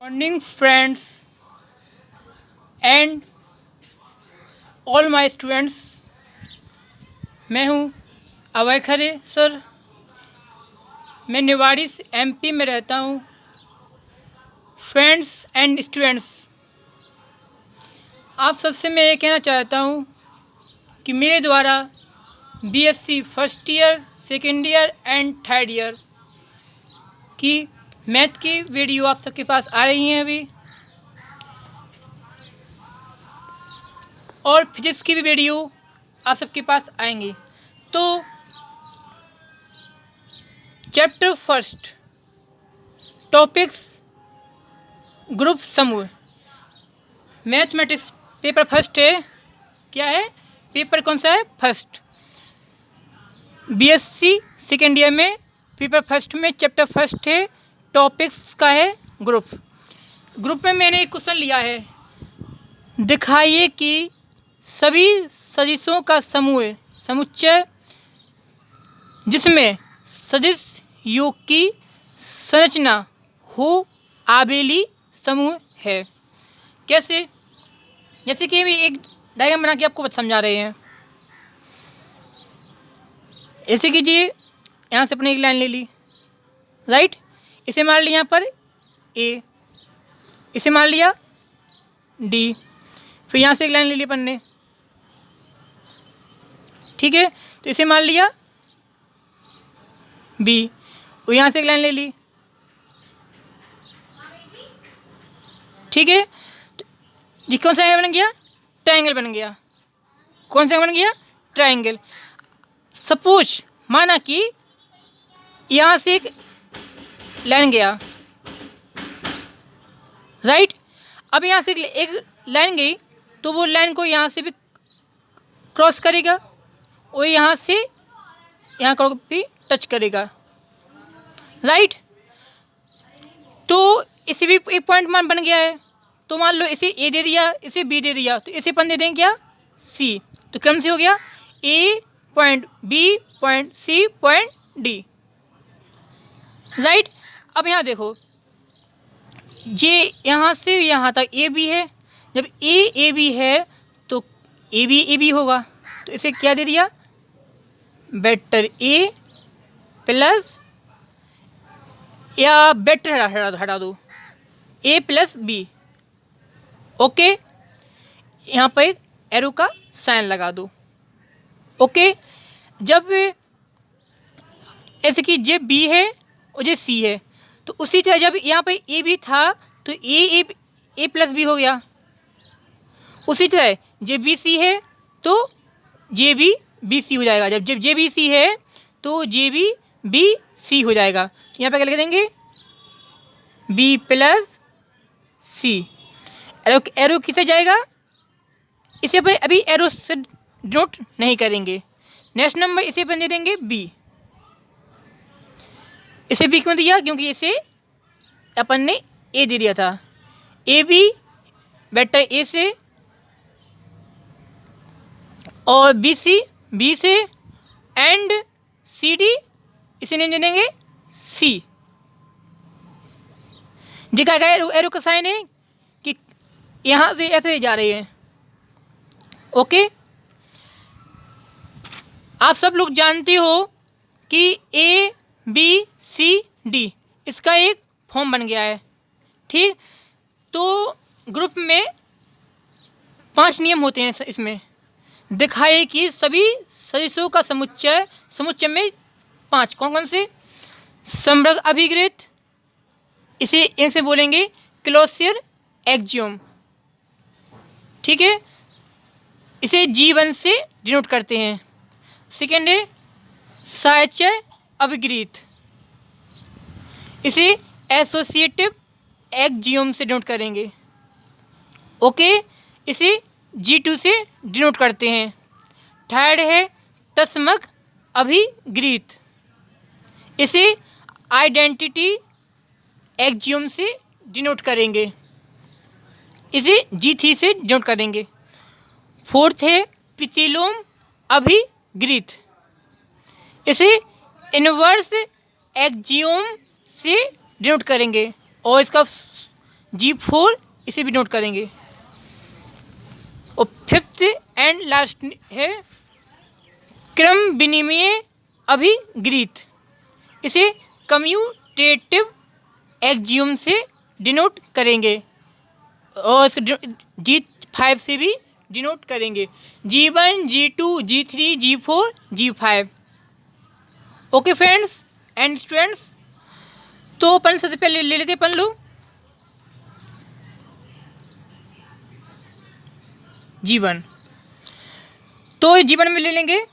Morning friends and all my students. मैं हूं अभय खरे sir. मैं निवाड़ी एमपी में रहता हूं। फ्रेंड्स एंड स्टूडेंट्स, आप सबसे मैं ये कहना चाहता हूं कि मेरे द्वारा BSc first year, second year and third year की मैथ की वीडियो आप सबके पास आ रही हैं अभी, और फिजिक्स की भी वीडियो आप सबके पास आएंगी। तो चैप्टर फर्स्ट, टॉपिक्स ग्रुप समूह, मैथमेटिक्स पेपर फर्स्ट है। क्या है पेपर, कौन सा है? फर्स्ट। बीएससी सेकेंड ईयर में पेपर फर्स्ट में चैप्टर फर्स्ट है, टॉपिक्स का है ग्रुप। ग्रुप में मैंने एक क्वेश्चन लिया है, दिखाइए कि सभी सदिशों का समुच्चय जिसमें सदिश योग की संरचना हो आबेली समूह है। कैसे? जैसे कि अभी एक डायग्राम बना के आपको समझा रहे हैं। ऐसे कीजिए, यहाँ से अपने एक लाइन ले ली, राइट। इसे मान लिया यहाँ पर ए, इसे मान लिया डी, फिर यहाँ से एक लाइन ले ली अपन ने, ठीक है। तो इसे मान लिया बी, और यहाँ से एक लाइन ले ली, ठीक है। तो ये कौन सा एंगल बन गया? ट्रायंगल बन गया। कौन सा बन गया? ट्रायंगल। सपोज माना कि यहाँ से एक लाइन गया, राइट। अब यहाँ से एक लाइन गई तो वो लाइन को यहाँ से भी क्रॉस करेगा और यहाँ से यहाँ को भी टच करेगा, राइट। तो इसे भी एक पॉइंट मान बन गया है। तो मान लो इसे ए दे दिया, इसे बी दे दिया, तो इसे अपन दे देंगे क्या? सी। तो क्रम से हो गया A point, B point, C point, D, right. अब यहाँ देखो, ये यहाँ से यहाँ तक ए बी है। जब ए बी है तो ए बी होगा। तो इसे क्या दे दिया? वेक्टर ए प्लस, या वेक्टर हटा दो, ए प्लस बी, ओके। यहाँ पर एक एरो का साइन लगा दो, ओके। जब ऐसे कि जे बी है और जे सी है, तो उसी तरह जब यहाँ पर ए बी था तो ए प्लस बी हो गया। उसी तरह जे बी सी है तो जे बी बी सी हो जाएगा। जब जे बी सी है तो जे बी बी सी हो जाएगा। यहाँ पे क्या लिख देंगे? बी प्लस सी। एरो किसे जाएगा? इसे अपन अभी एरो से डिनोट नहीं करेंगे। नेक्स्ट नंबर इसे अपन दे देंगे बी। इसे बी क्यों दिया? क्योंकि इसे अपन ने ए दे दिया था। ए बी वेक्टर ए से, और बी सी बी से, एंड सी डी इसे नेम दे देंगे सी। जी क्या एरो का साइन है कि यहाँ से ऐसे जा रहे हैं, ओके। आप सब लोग जानते हो कि ए बी सी डी इसका एक फॉर्म बन गया है, ठीक। तो ग्रुप में 5 नियम होते हैं इसमें। दिखाए कि सभी सदिशों का समुच्चय में 5 कौन कौन से? समग्र अभिग्रहित, इसे एक से बोलेंगे क्लोजर एक्जियोम, ठीक है। इसे G1 से डिनोट करते हैं। सेकेंड है साहचर्य अभिग्रहित, इसे एसोसिएटिव एक्जियोम से डिनोट करेंगे, ओके। इसे G2 से डिनोट करते हैं। थर्ड है तस्मक अभिग्रहित, इसे आइडेंटिटी एक्जियोम से डिनोट करेंगे, इसे G3 से डिनोट करेंगे। फोर्थ है प्रतिलोम अभिग्रहित, इसे इनवर्स एक्जियोम से डिनोट करेंगे, और इसका G4 इसे भी नोट करेंगे। और फिफ्थ एंड लास्ट है क्रम विनिमय अभिगृहित, इसे कम्यूटेटिव एक्जियम से डिनोट करेंगे और G5 से भी डिनोट करेंगे, G1, G2, G3, G4, G5। Okay friends and students, तो अपन सबसे पहले ले लेते अपन लोग G1। तो G1 में ले लेंगे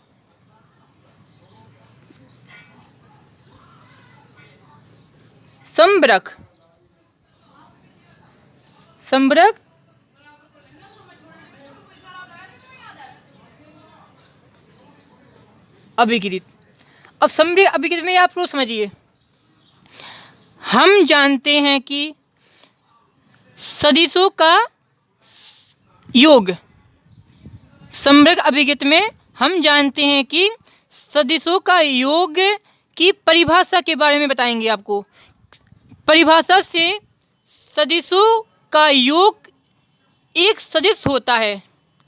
संवरक अभिगृहित। अब संवरक अभिगृहित में आप लोग समझिए, हम जानते हैं कि सदिशों का योग, संवरक अभिगृहित में हम जानते हैं कि सदिशों का योग की परिभाषा के बारे में बताएंगे आपको। परिभाषा से सदिशों का योग एक सदिश होता है।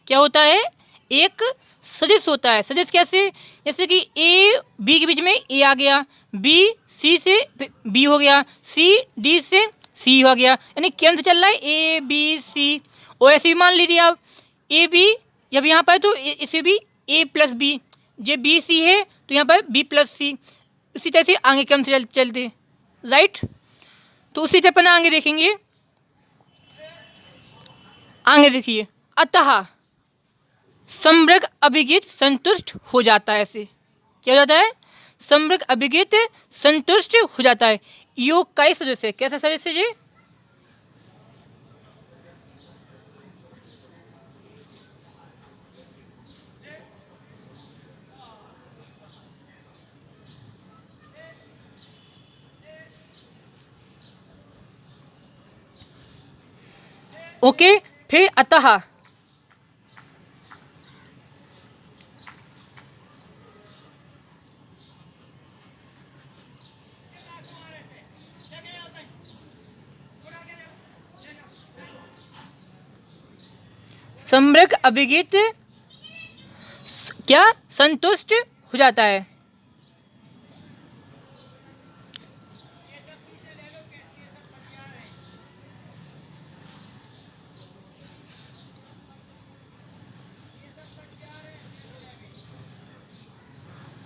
क्या होता है? एक सदिश होता है। सदिश कैसे? जैसे कि ए बी के बीच में ए आ गया, बी सी से बी हो गया, सी डी से सी हो गया, यानी क्रम से चल रहा है ए बी सी। और ऐसे भी मान लीजिए आप ए बी जब यहाँ पर तो इसे भी ए प्लस बी, जब बी सी है तो यहाँ पर बी प्लस सी, इसी तरह से आगे क्रम से चलते, राइट। तो उसी तरह अपन आगे देखेंगे, आगे देखिए, अतः संवरक अभिगृहित संतुष्ट हो जाता है। ऐसे क्या हो जाता है? संवरक अभिगृहित संतुष्ट हो जाता है। योग का ही सदस्य है। कैसा सदस्य है ये? ओके, फिर अतः संवरक अभिगृहित क्या संतुष्ट हो जाता है।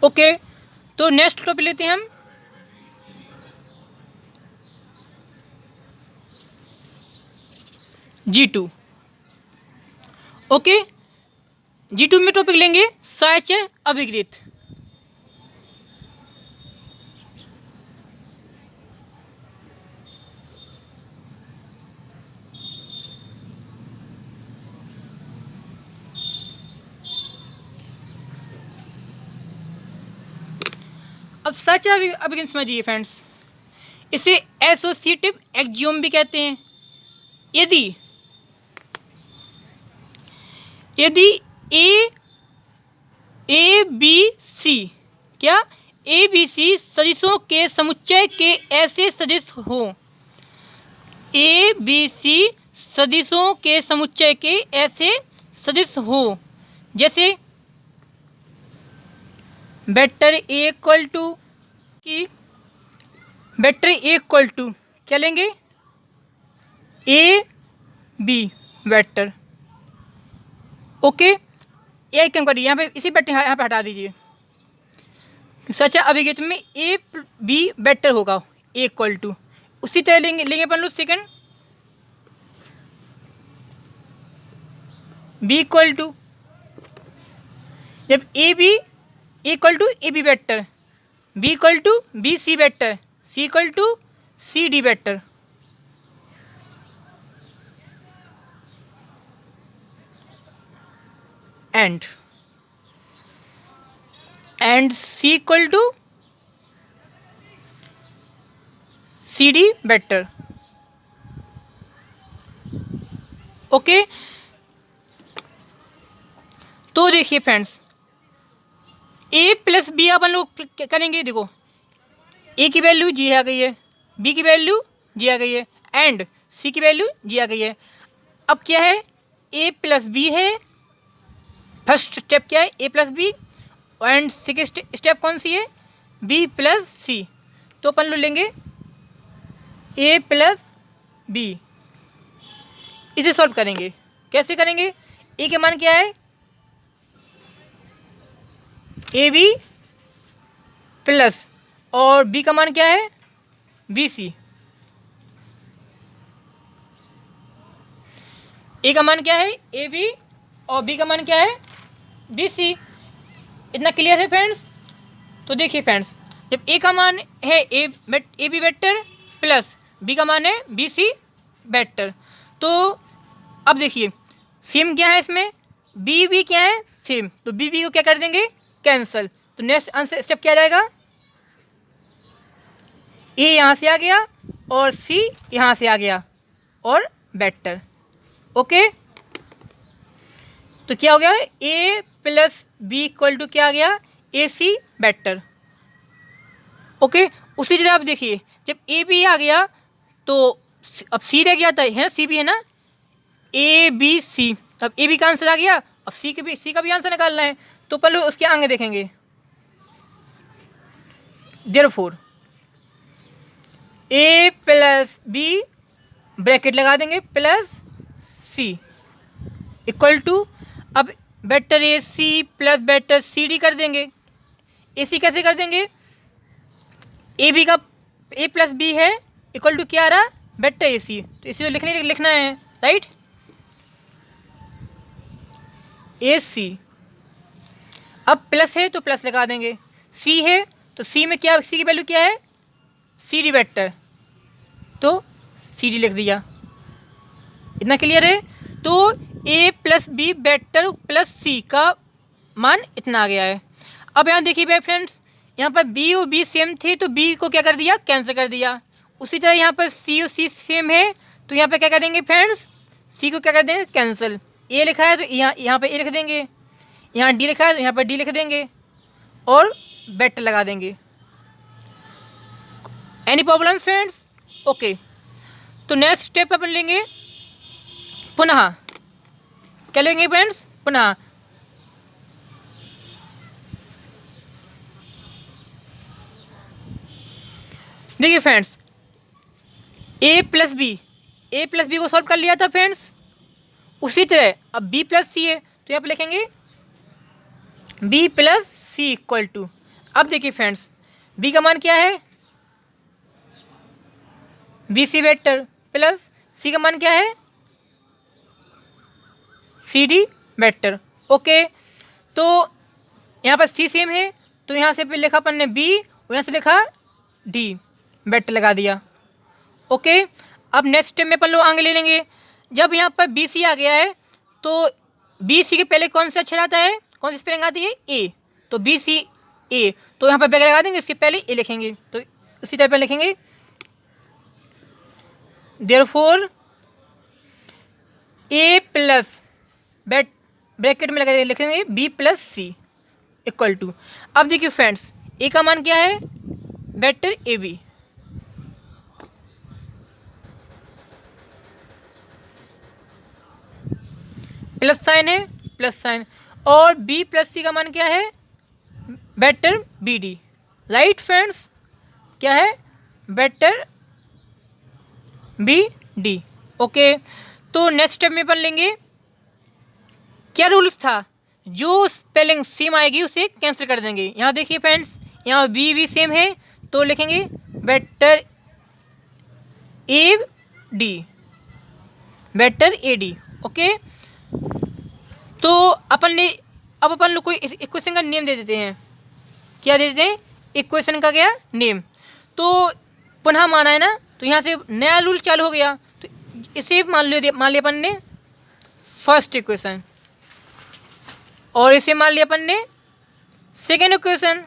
ओके, तो नेक्स्ट टॉपिक लेते हैं हम G2। ओके, G2 में टॉपिक लेंगे साहचर्य अभिगृहित। अब साहचर्य अभिगृहित समझिए फ्रेंड्स, इसे एसोसिएटिव एक्जियम भी कहते हैं। यदि ए बी सी क्या ए बी सी सदिशों के समुच्चय के ऐसे सदिश हो, ए बी सी सदिशों के समुच्चय के ऐसे सदिश हो, जैसे वेक्टर ए इक्वल टू की वेक्टर ए इक्वल टू क्या लेंगे? ए बी वेक्टर। ओके, एक काम करिए, यहाँ पे इसी वेक्टर यहाँ पे हटा दीजिए। सच अभिगृहित में ए बी वेक्टर होगा ए इक्वल टू, उसी तरह लेंगे अपन लोग सेकंड बी इक्वल टू, जब a b equal to a b vector, b equal to b c vector, c equal to c d vector. And c equal to c d vector. Okay, तो देखिए friends, a plus b अपन लोग करेंगे। देखो ए की value जी आ गई है, B की वैल्यू जी आ गई है, एंड सी की वैल्यू जी आ गई है। अब क्या है, ए प्लस बी है, फर्स्ट स्टेप क्या है A plus B, and second step कौन सी है, बी प्लस सी। तो अपन लोग लेंगे ए प्लस बी, इसे सॉल्व करेंगे। कैसे करेंगे, ए के मान क्या है ए बी प्लस, और बी का मान क्या है बी सी। ए का मान क्या है ए बी और बी का मान क्या है बी सी। इतना क्लियर है फ्रेंड्स। तो देखिए फ्रेंड्स, जब ए का मान है a b vector plus b का मान है बी सी वेक्टर, तो अब देखिए सेम क्या है इसमें, बी बी क्या है सेम, तो बी बी को क्या कर देंगे कैंसिल। तो नेक्स्ट आंसर स्टेप क्या जाएगा, ए यहाँ से आ गया और सी यहाँ से आ गया और वेक्टर। ओके, तो क्या हो गया ए प्लस बी इक्वल टू क्या आ गया ए सी वेक्टर। ओके, उसी तरह आप देखिए जब ए बी आ गया तो अब सी रह गया था, है ना, सी भी है ना, ए बी सी, अब ए बी का आंसर आ गया, अब सी का भी आंसर निकालना है, तो पहले उसके आगे देखेंगे। Therefore a plus b bracket लगा देंगे प्लस सी इक्वल टू, अब vector a c plus vector c d कर देंगे। ए सी कैसे कर देंगे, ए बी का ए प्लस बी है इक्वल टू क्या आ रहा वेक्टर ए सी, तो इसी को लिखना है राइट, ए सी। अब प्लस है तो प्लस लगा देंगे, सी है तो सी में क्या, सी की वैल्यू क्या है सी डी वेक्टर, तो सी डी लिख दिया। इतना क्लियर है। तो ए plus B vector plus c का मान इतना आ गया है। अब यहाँ देखिए भाई फ्रेंड्स, यहाँ पर बी और बी सेम थे तो बी को क्या कर दिया कैंसिल कर दिया। उसी तरह यहाँ पर सी और सी सेम है तो यहाँ पे क्या करेंगे फ्रेंड्स, सी को क्या कर देंगे कैंसिल। ए लिखा है तो यहाँ पे ए लिख देंगे, यहाँ डी लिखा है तो यहाँ पर डी लिख देंगे और वेक्टर लगा देंगे। Any problem friends? ओके, तो नेक्स्ट स्टेप अपन लेंगे पुनः, क्या लेंगे फ्रेंड्स पुनः, देखिए फ्रेंड्स ए प्लस बी को सॉल्व कर लिया था फ्रेंड्स। उसी तरह अब बी प्लस सी है तो यहाँ पे लिखेंगे b plus C equal to, अब देखिए फ्रेंड्स बी का मान क्या है b c vector plus c का मान क्या है सी डी वेक्टर। ओके, तो यहाँ पर सी सेम है तो यहाँ से भी लिखा अपन ने बी और यहाँ से लिखा डी, वेक्टर लगा दिया। ओके, अब नेक्स्ट स्टेप में अपन लोग आगे ले लेंगे। जब यहाँ पर बी सी आ गया है तो बी सी के पहले कौन सा अक्षर आता है, कौन सी स्पेलिंग आती है ए, तो बी सी ए, तो यहाँ पर ब्रैकेट लगा देंगे, इसके पहले ए लिखेंगे, तो उसी टाइप पर लिखेंगे देयरफॉर ए प्लस ब्रैकेट में लगा लिखेंगे b plus C equal to. अब देखिए फ्रेंड्स ए का मान क्या है vector a b, plus sign है प्लस साइन, और बी प्लस सी का मान क्या है vector b d, right friends, क्या है वेक्टर बी डी। ओके, तो नेक्स्ट स्टेप में अपन लेंगे, क्या रूल्स था, जो स्पेलिंग सेम आएगी उसे कैंसिल कर देंगे। यहाँ देखिए फ्रेंड्स यहाँ बी भी सेम है तो लिखेंगे vector A D, vector A D. Okay, तो अब अपन लोग कोई इक्वेशन का नेम दे देते हैं, क्या दे देते हैं इक्वेशन का क्या नेम, तो पुनः माना है ना, तो यहाँ से नया रूल चालू हो गया, तो इसे मान लिया अपन ने फर्स्ट इक्वेशन, और इसे मान लिया अपन ने सेकेंड इक्वेशन,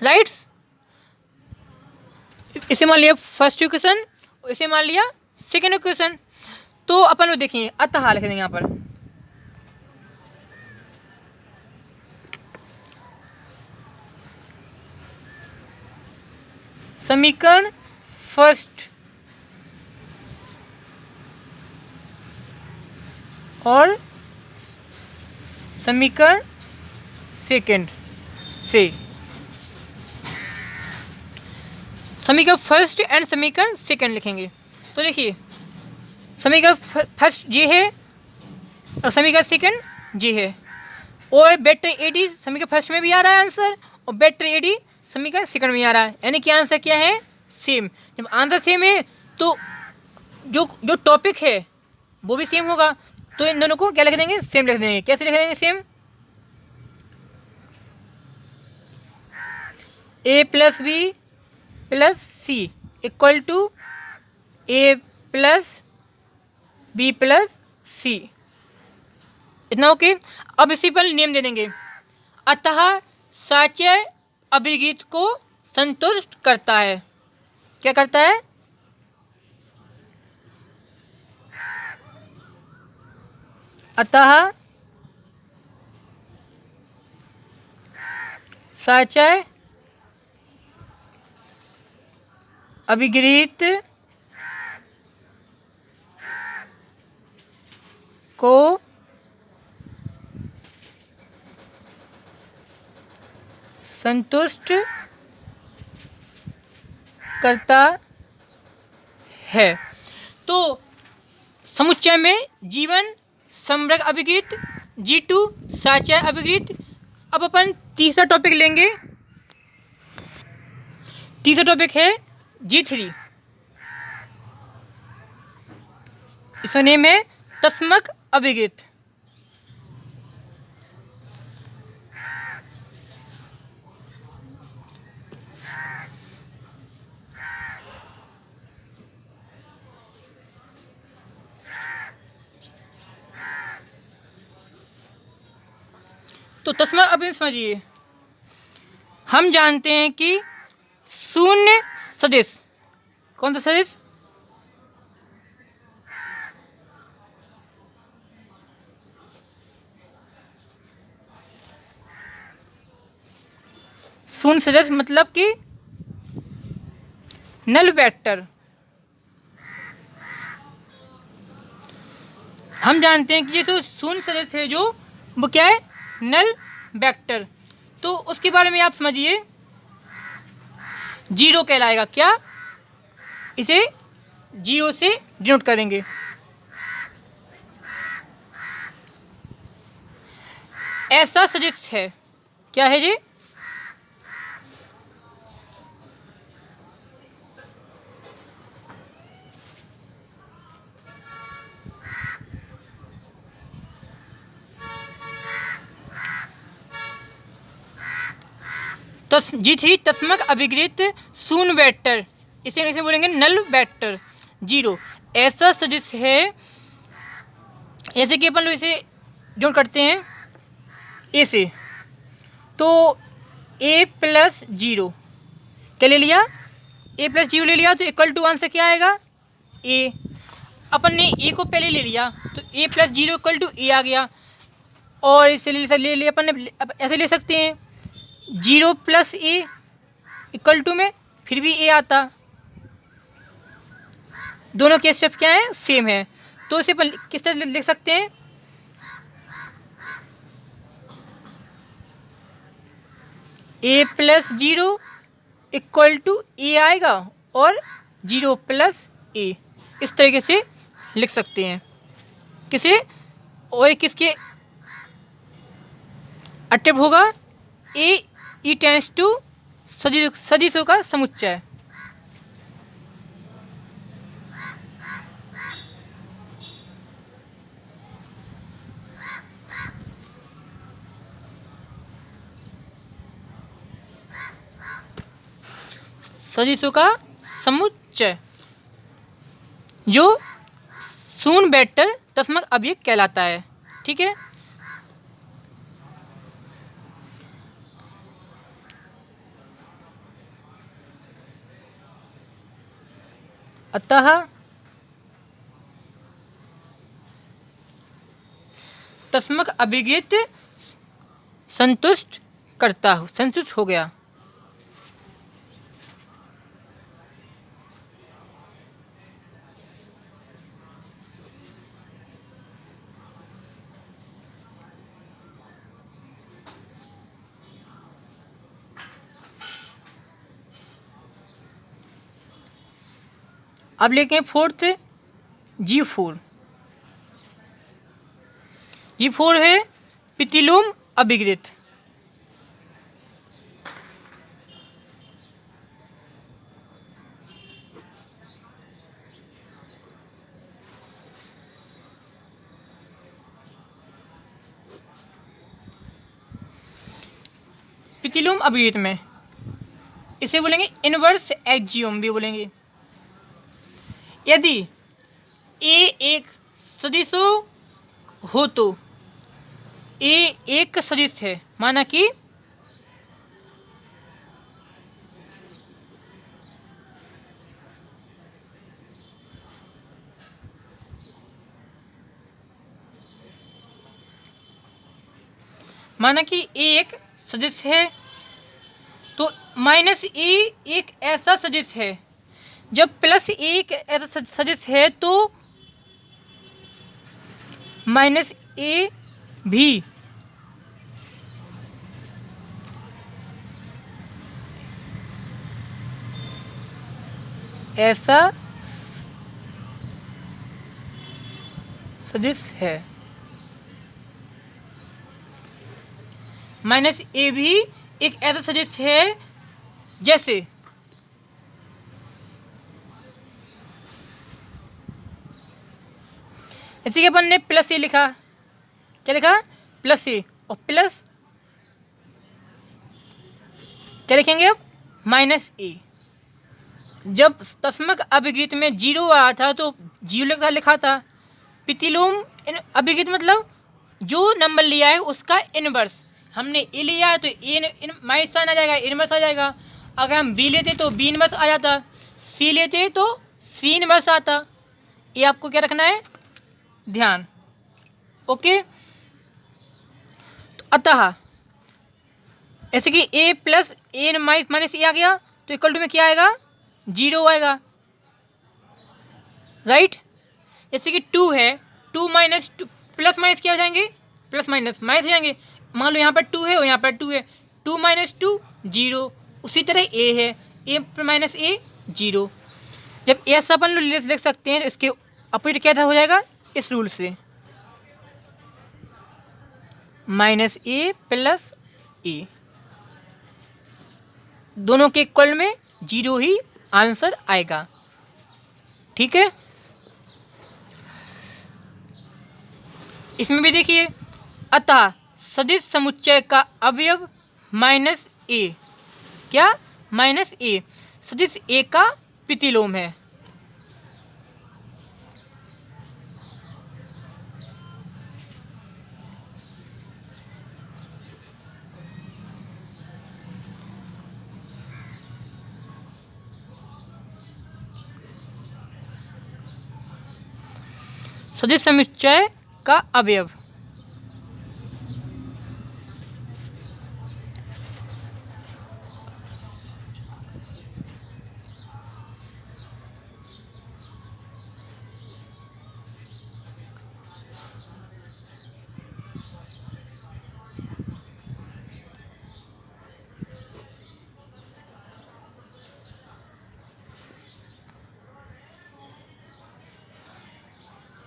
राइट्स, इसे मान लिया फर्स्ट इक्वेशन, इसे मान लिया सेकेंड इक्वेशन। तो अपन लोग देखेंगे अतः लिख देंगे यहाँ पर, समीकरण फर्स्ट और समीकरण सेकंड से, समीकरण फर्स्ट एंड समीकरण सेकंड लिखेंगे। तो देखिए समीकरण फर्स्ट ये है और समीकरण सेकंड ये है, और वेक्टर एडी समीकरण फर्स्ट में भी आ रहा है आंसर, और वेक्टर एडी समीकरण सेकंड में आ रहा है, यानी कि आंसर क्या है, सेम। जब आंसर सेम है तो जो जो टॉपिक है वो भी सेम होगा, तो इन दोनों को क्या लिख देंगे, सेम लिख देंगे। कैसे लिख देंगे same, A plus B plus C equal to A plus B plus C, इतना ओके। अब इसी पर नेम दे देंगे। अतः साच्य अभिगीत को संतुष्ट करता है। क्या करता है, अतः साच्य अभिगीत को संतुष्ट करता है। तो समुच्चय में जीवन, समग्र अभिगीत, G2 साच्य अभिगीत। अब अपन तीसरा टॉपिक लेंगे। तीसरा टॉपिक है G3, इसका नेम है तस्मक अभिगीत। तो तस्मक अभिगीत समझिए, हम जानते हैं कि शून्य सदिश, कौन सा सदिश, शून्य सदिश मतलब कि नल वेक्टर। हम जानते हैं कि ये जो शून्य सदिश है जो वो क्या है, नल वेक्टर। तो उसके बारे में आप समझिए, जीरो कहलाएगा। क्या, इसे जीरो से डिनोट करेंगे। ऐसा सदिश है, क्या है जी, G3 तस्मक अभिगीत शून्य वेक्टर, इसे कैसे बोलेंगे, नल वेक्टर जीरो। ऐसा सदिश है, ऐसे कि अपन लोग इसे जोड़ करते हैं ए से, तो ए प्लस जीरो क्या ले लिया, ए प्लस जीरो ले लिया, तो इक्वल टू आंसर क्या आएगा, ए। अपन ने ए को पहले ले लिया तो ए प्लस जीरो इक्वल टू ए आ गया, और इसे ले लिया अपन ने, ऐसे ले सकते हैं zero plus a equal to में फिर भी ए आता, दोनों के स्टेप क्या है, सेम है। तो इसे अपन किस तरह लिख सकते हैं, ए प्लस जीरो इक्वल टू ए आएगा और जीरो प्लस ए, इस तरीके से लिख सकते हैं। किसे, और किसके अटेप होगा, ए ई टेंस टू सदिशों का समुच्चय। सदिशों का समुच्चय जो शून्य वेक्टर तस्मक अभिगीत कहलाता है। ठीक है, अतः तस्मक अभिगीत संतुष्ट हो गया। अब लेके फोर्थ G4। G4 है प्रतिलोम अभिगृत। प्रतिलोम अभिगृत में इसे बोलेंगे इनवर्स एक्जियोम भी बोलेंगे। यदि ए एक सदिश हो तो ए एक सदिश है, माना कि ए एक सदिश है तो माइनस ए एक ऐसा सदिश है। जब प्लस ए एक ऐसा सदिश है तो माइनस ए भी ऐसा सदिश है। माइनस ए भी एक ऐसा सदिश है जैसे इसी के अपन ने प्लस ए लिखा, क्या लिखा? प्लस ए, और प्लस क्या लिखेंगे अब? माइनस ए। जब तस्मक अभिगृत में 0 आया था तो 0 लिखा था। प्रतिलोम अभिगृत मतलब जो नंबर लिया है उसका इनवर्स। हमने ए लिया है तो ए माइनस साइन आ जाएगा, इनवर्स आ जाएगा। अगर हम बी लेते तो बी इनवर्स आ जाता, सी लेते तो सी इनवर्स आता। ये आपको क्या रखना है? ध्यान। ओके, तो अतः ऐसे कि ए प्लस ए माइनस ए आ गया तो इक्वल टू में क्या आएगा? 0 आएगा, राइट। जैसे कि 2 है, 2 माइनस 2 प्लस माइनस क्या हो जाएंगे? प्लस माइनस माइनस हो जाएंगे। मान लो यहाँ पर 2 है और यहाँ पर 2 है, 2 माइनस 2 0। उसी तरह ए है, ए माइनस ए 0। जब ऐसा अपन लोग लिख सकते हैं तो इसके अपोजिट क्या हो जाएगा? इस रूल से माइनस ए प्लस ए, दोनों के इक्वल में 0 ही आंसर आएगा। ठीक है, इसमें भी देखिए, अतः सदिश समुच्चय का अवयव माइनस ए, क्या? माइनस ए सदिश ए का प्रतिलोम है। सदिश समुच्चय का अवयव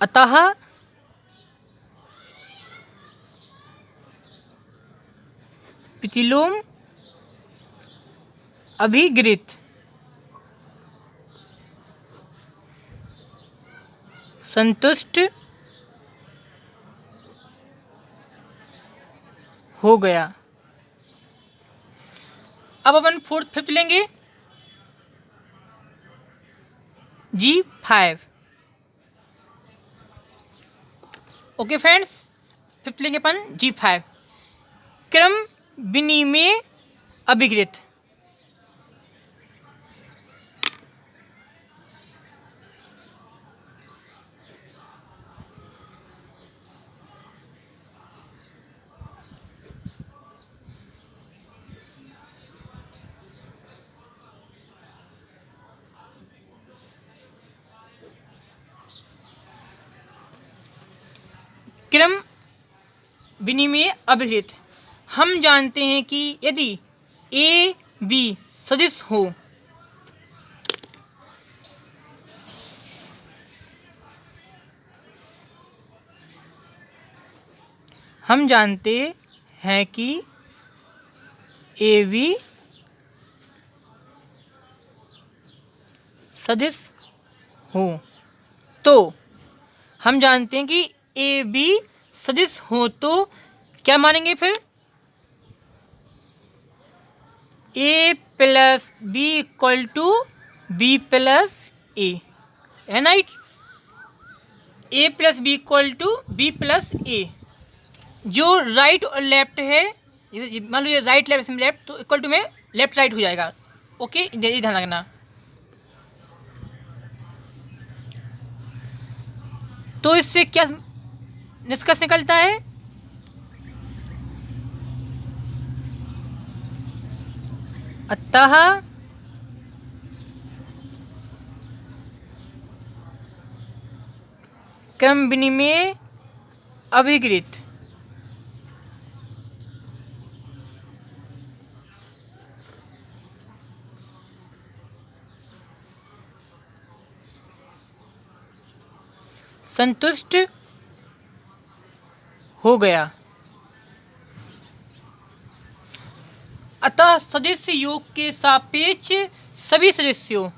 अतः प्रतिलोम अभिगृत संतुष्ट हो गया। अब अपन फोर्थ फिफ्थ लेंगे G5। ओके फ्रेंड्स, फिफ्थ लेंगे अपन G5, क्रम विनिमेय अभिगृत। क्रम विनिमेय अभिगृत, हम जानते हैं कि यदि ए बी सदिश हो हम जानते हैं कि ए बी सदिश हो, तो हम जानते हैं कि ए बी सदिश हो तो क्या मानेंगे फिर, A plus B equal to B plus A, है ना, A plus B equal to B plus A. जो राइट और लेफ्ट है, मान लो ये राइट लेफ्ट लेफ्ट, तो इक्वल टू में लेफ्ट राइट हो जाएगा। ओके, ये ध्यान रखना। तो इससे क्या निष्कर्ष निकलता है, अतः क्रम विनिमय अभिकृत संतुष्ट हो गया। अतः सदिश योग के सापेक्ष सभी सदस्यों,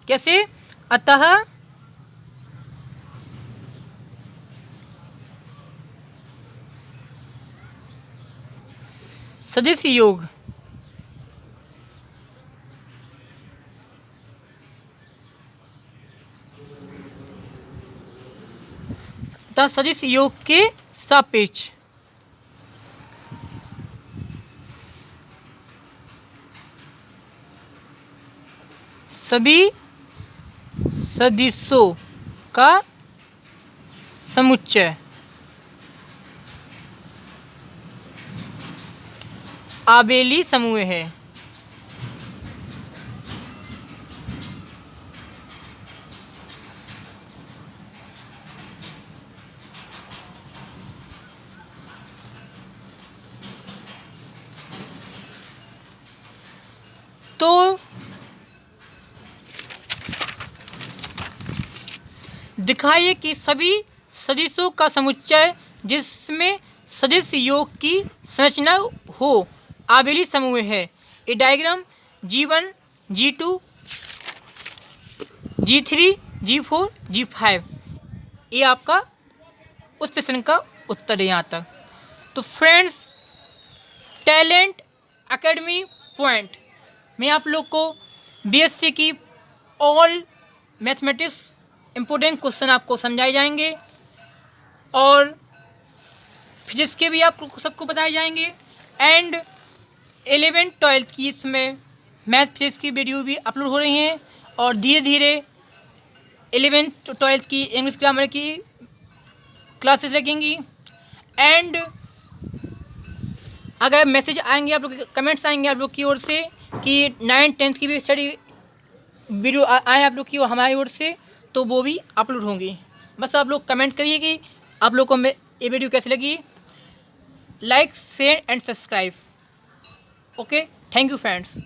कैसे, अतः सदिश योग तथा सदिश योग के सापेक्ष सभी सदिशों का समुच्चय आबेली समूह है। तो दिखाइए कि सभी सदिशों का समुच्चय जिसमें सदिश योग की संरचना हो आबेली समूह है। ये diagram G1, G2, G3, G4, G5, ये आपका उस प्रश्न का उत्तर है यहाँ तक। तो फ्रेंड्स, टैलेंट एकेडमी पॉइंट में आप लोग को BSc की ऑल मैथमेटिक्स इम्पोर्टेंट क्वेश्चन आपको समझाए जाएंगे और फिजिक्स के भी आपको सबको बताए जाएंगे, एंड 11th-12th की इसमें मैथ फिजिक्स की वीडियो भी अपलोड हो रही हैं, और धीरे धीरे 11th-12th की इंग्लिश ग्रामर की क्लासेस लगेंगी। एंड अगर मैसेज आएंगे आप लोग, कमेंट्स आएंगे आप लोग की ओर से कि 9th-10th की भी स्टडी वीडियो आए आप लोग की और हमारी ओर से, तो वो भी अपलोड होंगी। बस आप लोग कमेंट करिए कि आप लोग को ये वीडियो कैसी लगी। Like, share and subscribe. Okay, thank you friends.